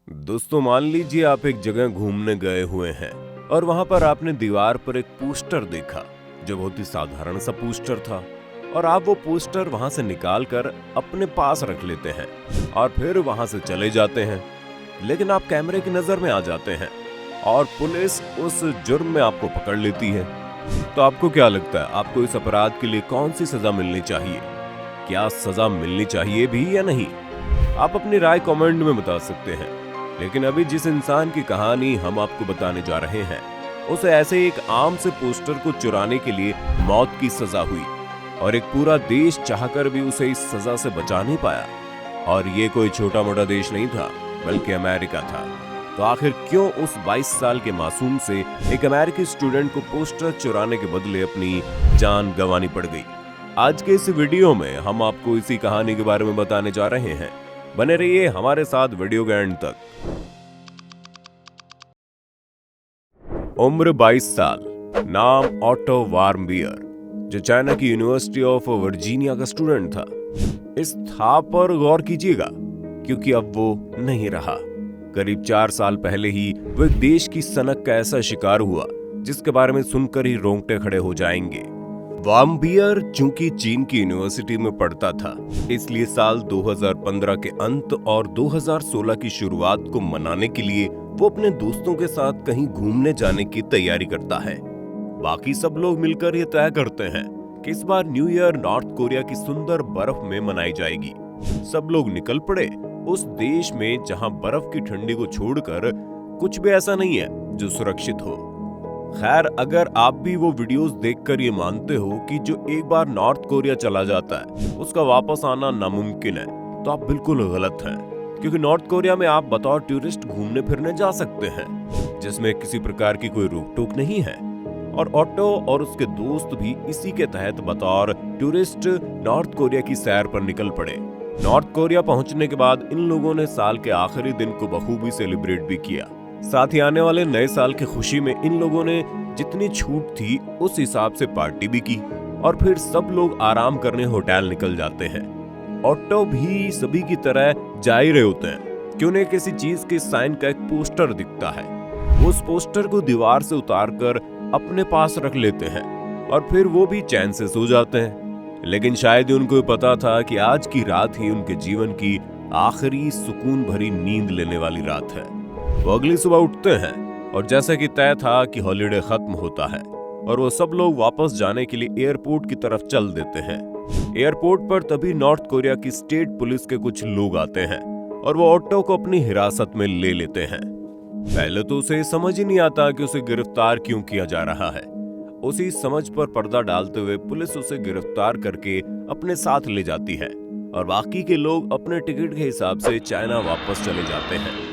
दोस्तों, मान लीजिए आप एक जगह घूमने गए हुए हैं और वहां पर आपने दीवार पर एक पोस्टर देखा जो बहुत ही साधारण सा पोस्टर था। और आप वो पोस्टर वहां से निकाल कर अपने पास रख लेते हैं और फिर वहां से चले जाते हैं। लेकिन आप कैमरे की नजर में आ जाते हैं और पुलिस उस जुर्म में आपको पकड़ लेती है। तो आपको क्या लगता है, आपको इस अपराध के लिए कौन सी सजा मिलनी चाहिए? क्या सजा मिलनी चाहिए भी या नहीं? आप अपनी राय कमेंट में बता सकते हैं। लेकिन अभी जिस इंसान की कहानी हम आपको बताने जा रहे हैं, उसे ऐसे एक आम से पोस्टर को चुराने के लिए मौत की सजा हुई और एक पूरा देश चाहकर भी उसे इस सजा से बचा नहीं पाया। और ये कोई छोटा मोटा देश नहीं था, बल्कि अमेरिका था। तो आखिर क्यों उस 22 साल के मासूम से एक अमेरिकी स्टूडेंट को पोस्टर चुराने के बदले अपनी जान गंवानी पड़ गई? आज के इस वीडियो में हम आपको इसी कहानी के बारे में बताने जा रहे हैं। बने रहिए हमारे साथ वीडियो के एंड तक। उम्र 22 साल, नाम ऑटो वार्मबियर, जो चाइना की यूनिवर्सिटी ऑफ वर्जीनिया का स्टूडेंट था। इस था पर गौर कीजिएगा, क्योंकि अब वो नहीं रहा। करीब 4 साल पहले ही वो एक देश की सनक का ऐसा शिकार हुआ जिसके बारे में सुनकर ही रोंगटे खड़े हो जाएंगे। वार्मबियर चूंकि चीन की यूनिवर्सिटी में पढ़ता था, इसलिए साल 2015 के अंत और 2016 की शुरुआत को मनाने के लिए वो अपने दोस्तों के साथ कहीं घूमने जाने की तैयारी करता है। बाकी सब लोग मिलकर ये तय करते हैं कि इस बार न्यू ईयर नॉर्थ कोरिया की सुंदर बर्फ में मनाई जाएगी। सब लोग निकल पड़े उस देश में जहां बर्फ की ठंडी को छोड़कर कुछ भी ऐसा नहीं है जो सुरक्षित हो। खैर, अगर आप भी वो वीडियोस देखकर ये मानते हो कि जो एक बार नॉर्थ कोरिया चला जाता है उसका वापस आना नामुमकिन है, तो आप बिल्कुल गलत हैं। क्योंकि नॉर्थ कोरिया में आप बतौर टूरिस्ट घूमने फिरने जा सकते हैं, जिसमें किसी प्रकार की कोई रोक टोक नहीं है। और ऑटो और उसके दोस्त भी इसी के तहत बतौर टूरिस्ट नॉर्थ कोरिया की सैर पर निकल पड़े। नॉर्थ कोरिया पहुंचने के बाद इन लोगों ने साल के आखिरी दिन को बखूबी सेलिब्रेट भी किया। साथ ही आने वाले नए साल की खुशी में इन लोगों ने जितनी छूट थी उस हिसाब से पार्टी भी की और फिर सब लोग आराम करने होटल निकल जाते हैं। ऑटो भी सभी की तरह जा ही रहे होते हैं कि उन्हें किसी चीज के साइन का एक पोस्टर दिखता है। वो उस पोस्टर को दीवार से उतारकर अपने पास रख लेते हैं और फिर वो भी चैन से सो जाते हैं। लेकिन शायद ही उनको पता था कि आज की रात ही उनके जीवन की आखिरी सुकून भरी नींद लेने वाली रात है। वो अगली सुबह उठते हैं और जैसा कि तय था कि हॉलिडे खत्म होता है और वो सब लोग वापस जाने के लिए एयरपोर्ट की तरफ चल देते हैं। एयरपोर्ट पर तभी नॉर्थ कोरिया की स्टेट पुलिस के कुछ लोग आते हैं और वो ऑटो को अपनी हिरासत में ले लेते हैं। पहले तो उसे समझ ही नहीं आता कि उसे गिरफ्तार क्यों किया जा रहा है। उसी समझ पर पर्दा डालते हुए पुलिस उसे गिरफ्तार करके अपने साथ ले जाती है और बाकी के लोग अपने टिकट के हिसाब से चाइना वापस चले जाते हैं।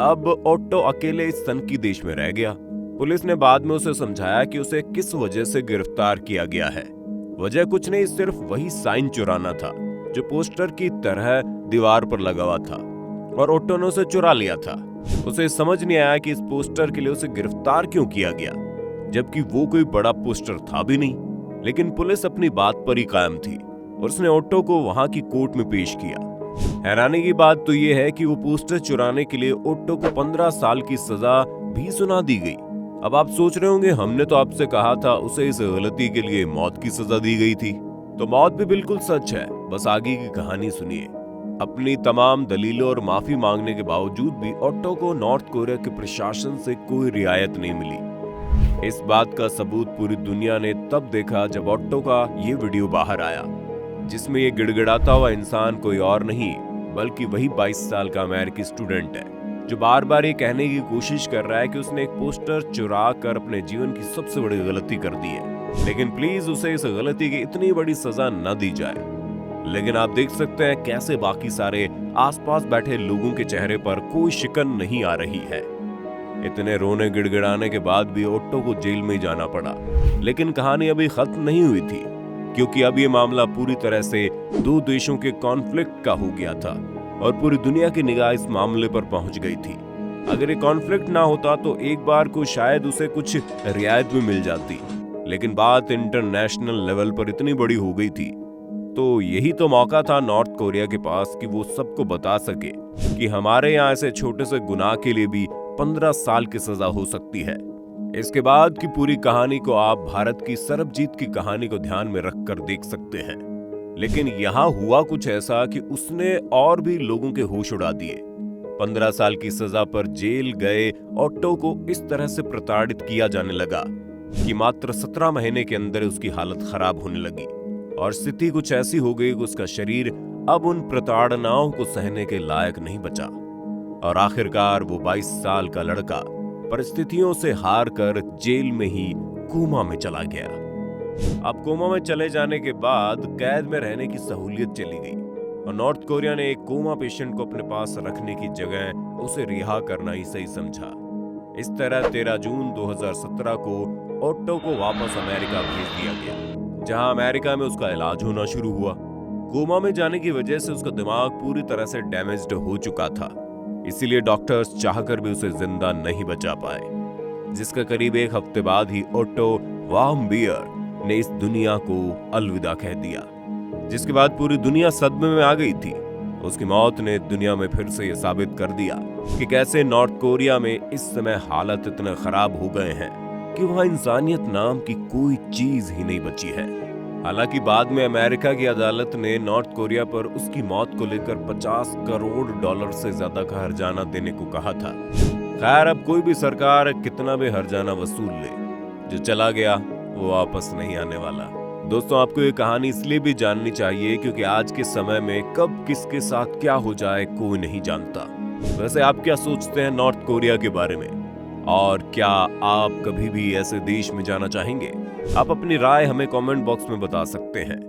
अब ऑटो अकेले इस सनकी देश में रह गया। पुलिस ने बाद में उसे समझाया कि उसे किस वजह से गिरफ्तार किया गया है। वजह कुछ नहीं, सिर्फ वही साइन चुराना था जो पोस्टर की तरह दीवार पर लगा हुआ था और ऑटो ने उसे चुरा लिया था। उसे समझ नहीं आया कि इस पोस्टर के लिए उसे गिरफ्तार क्यों किया गया, जबकि वो कोई बड़ा पोस्टर था भी नहीं। लेकिन पुलिस अपनी बात पर ही कायम थी और उसने ऑटो को वहां की कोर्ट में पेश किया। हैरानी की बात तो यह है कि वो पोस्टर चुराने के लिए ऑटो को 15 साल की सजा भी सुना दी गई। अब आप सोच रहे होंगे, हमने तो आपसे कहा था उसे इस गलती के लिए मौत की सजा दी गई थी। तो मौत भी बिल्कुल सच है, बस आगे की कहानी सुनिए। अपनी तमाम दलीलों और माफी मांगने के बावजूद भी ऑटो को नॉर्थ कोरिया के प्रशासन से कोई रियायत नहीं मिली। इस बात का सबूत पूरी दुनिया ने तब देखा जब ऑटो का ये वीडियो बाहर आया, जिसमें ये गिड़गिड़ाता हुआ इंसान कोई और नहीं बल्कि वही 22 साल का अमेरिकी स्टूडेंट है, जो बार बार ये कहने की कोशिश कर रहा है कि उसने एक पोस्टर चुरा कर अपने जीवन की सबसे बड़ी गलती कर दी है। लेकिन प्लीज उसे इस गलती की इतनी बड़ी सजा न दी जाए। लेकिन आप देख सकते हैं कैसे बाकी सारे आसपास बैठे लोगों के चेहरे पर कोई शिकन नहीं आ रही है। इतने रोने गिड़गिड़ाने के बाद भी ऑटो को जेल में जाना पड़ा। लेकिन कहानी अभी खत्म नहीं हुई थी, क्योंकि अब ये मामला पूरी तरह से दो देशों के कॉन्फ्लिक्ट का हो गया था और पूरी दुनिया की निगाह इस मामले पर पहुंच गई थी। अगर ये कॉन्फ्लिक्ट ना होता तो एक बार को शायद उसे कुछ रियायत भी मिल जाती, लेकिन बात इंटरनेशनल लेवल पर इतनी बड़ी हो गई थी तो यही तो मौका था नॉर्थ कोरिया के पास कि वो सबको बता सके कि हमारे यहाँ ऐसे छोटे से गुनाह के लिए भी 15 साल की सजा हो सकती है। इसके बाद की पूरी कहानी को आप भारत की सरबजीत की कहानी को ध्यान में रखकर देख सकते हैं। लेकिन यहाँ हुआ कुछ ऐसा कि उसने और भी लोगों के होश उड़ा दिए। 15 साल की सजा पर जेल गए ऑटो को इस तरह से प्रताड़ित किया जाने लगा कि मात्र 17 महीने के अंदर उसकी हालत खराब होने लगी और स्थिति कुछ ऐसी हो गई कि उसका शरीर अब उन प्रताड़नाओं को सहने के लायक नहीं बचा और आखिरकार वो 22 साल का लड़का परिस्थितियों से हार कर जेल में ही कोमा में चला गया। अब कोमा में चले जाने के बाद कैद में रहने की सहूलियत चली गई और नॉर्थ कोरिया ने एक कोमा पेशेंट को अपने पास रखने की जगह उसे रिहा करना ही सही समझा। इस तरह 13 जून 2017 को ऑटो को वापस अमेरिका भेज दिया गया, जहां अमेरिका में उसका इलाज होना शुरू हुआ। कोमा में जाने की वजह से उसका दिमाग पूरी तरह से डैमेज्ड हो चुका था, इसीलिए डॉक्टर्स चाहकर भी उसे जिंदा नहीं बचा पाए, जिसका करीब एक हफ्ते बाद ही ऑटो वार्मबियर ने इस दुनिया को अलविदा कह दिया, जिसके बाद पूरी दुनिया सदमे में आ गई थी। उसकी मौत ने दुनिया में फिर से यह साबित कर दिया कि कैसे नॉर्थ कोरिया में इस समय हालत इतने खराब हो गए हैं कि वहां इंसानियत नाम की कोई चीज ही नहीं बची है। हालांकि बाद में अमेरिका की अदालत ने नॉर्थ कोरिया पर उसकी मौत को लेकर $50 करोड़ से ज्यादा का हर्जाना देने को कहा था। खैर, अब कोई भी सरकार कितना भी हर्जाना वसूल ले, जो चला गया वो वापस नहीं आने वाला। दोस्तों, आपको ये कहानी इसलिए भी जाननी चाहिए क्योंकि आज के समय में कब किसके साथ क्या हो जाए कोई नहीं जानता। वैसे आप क्या सोचते हैं नॉर्थ कोरिया के बारे में, और क्या आप कभी भी ऐसे देश में जाना चाहेंगे? आप अपनी राय हमें कमेंट बॉक्स में बता सकते हैं।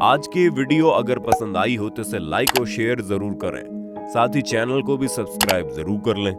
आज की वीडियो अगर पसंद आई हो तो इसे लाइक और शेयर जरूर करें, साथ ही चैनल को भी सब्सक्राइब जरूर कर लें।